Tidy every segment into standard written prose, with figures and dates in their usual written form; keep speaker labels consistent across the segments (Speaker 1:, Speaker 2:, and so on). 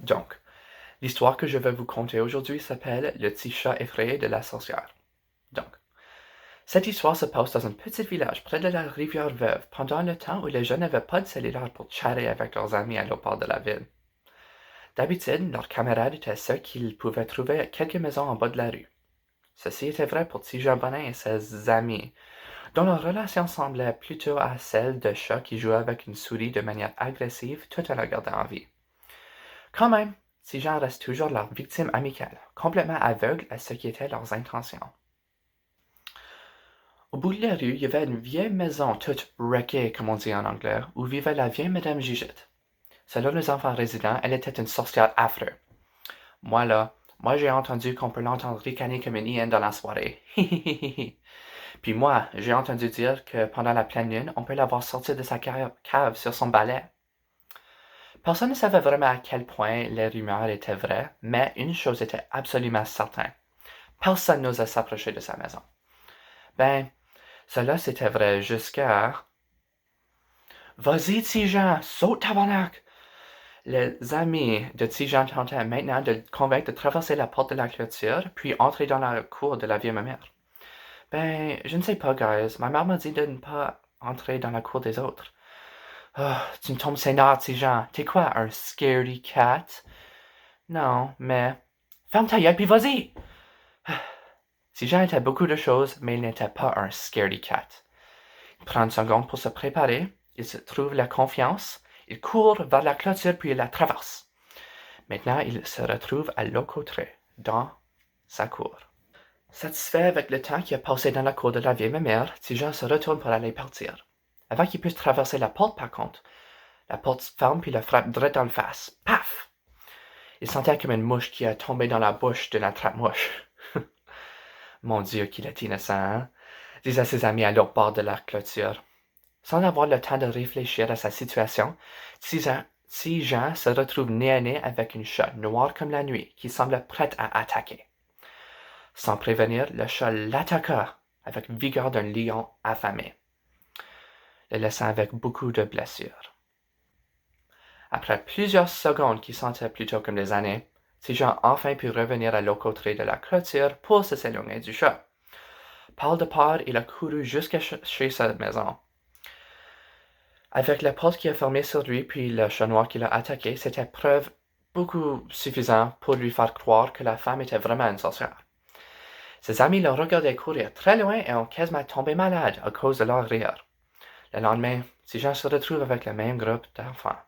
Speaker 1: Donc, l'histoire que je vais vous conter aujourd'hui s'appelle Le petit chat effrayé de la sorcière. Donc, cette histoire se passe dans un petit village près de la rivière Veuve pendant le temps où les gens n'avaient pas de cellulaire pour chatter avec leurs amis à l'autre bord de la ville. D'habitude, leurs camarades étaient ceux qu'ils pouvaient trouver à quelques maisons en bas de la rue. Ceci était vrai pour Tigeon Bonin et ses amis, dont leur relation semblait plutôt à celle de chats qui jouaient avec une souris de manière agressive tout en la gardant en vie. Quand même, ces gens restent toujours leur victime amicale, complètement aveugles à ce qui étaient leurs intentions. Au bout de la rue, il y avait une vieille maison toute wreckée, comme on dit en anglais, où vivait la vieille Madame Gigette. Selon les enfants résidents, elle était une sorcière affreuse. Moi j'ai entendu qu'on peut l'entendre ricaner comme une hyène dans la soirée. Puis moi, j'ai entendu dire que pendant la pleine lune, on peut la voir sortir de sa cave sur son balai. Personne ne savait vraiment à quel point les rumeurs étaient vraies, mais une chose était absolument certaine. Personne n'osait s'approcher de sa maison. Ben, cela c'était vrai jusqu'à... Vas-y, Tijan, saute tabarnak! Les amis de Tijan tentaient maintenant de le convaincre de traverser la porte de la clôture, puis entrer dans la cour de la vieille mère. Ben, je ne sais pas, guys. Ma mère m'a dit de ne pas entrer dans la cour des autres. Oh, tu me tombes sénard, Tijan. T'es quoi, un scaredy cat? Non, mais... Ferme ta gueule, puis vas-y! Tijan était beaucoup de choses, mais il n'était pas un scaredy cat. Il prend une seconde pour se préparer, il se trouve la confiance, il court vers la clôture puis il la traverse. Maintenant, il se retrouve à l'autre dans sa cour. Satisfait avec le temps qu'il a passé dans la cour de la vieille mère, Tijan se retourne pour aller partir. Avant qu'il puisse traverser la porte, par contre, la porte se ferme puis le frappe direct dans le face. Paf! Il sentait comme une mouche qui a tombé dans la bouche de la trappe-mouche. Mon Dieu, qu'il est innocent, hein? Disait ses amis à l'autre bord de la clôture. Sans avoir le temps de réfléchir à sa situation, Tijan se retrouve nez à nez avec une chat noire comme la nuit qui semblait prête à attaquer. Sans prévenir, le chat l'attaqua avec vigueur d'un lion affamé, le laissant avec beaucoup de blessures. Après plusieurs secondes qui sentaient plutôt comme des années, Tijan enfin put revenir à l'autre côté de la clôture pour se s'éloigner du chat. Par de part, il a couru jusqu'à chez sa maison. Avec la porte qui a fermé sur lui puis le chat noir qui l'a attaqué, c'était preuve beaucoup suffisante pour lui faire croire que la femme était vraiment une sorcière. Ses amis l'ont regardé courir très loin et ont quasiment tombé malades à cause de leur rire. Le lendemain, ces gens se retrouvent avec le même groupe d'enfants.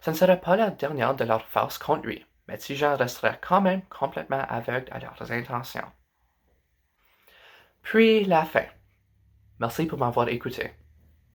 Speaker 1: Ce ne serait pas la dernière de leur farce contre lui, mais ces gens resteraient quand même complètement aveugles à leurs intentions. Puis la fin. Merci pour m'avoir écouté.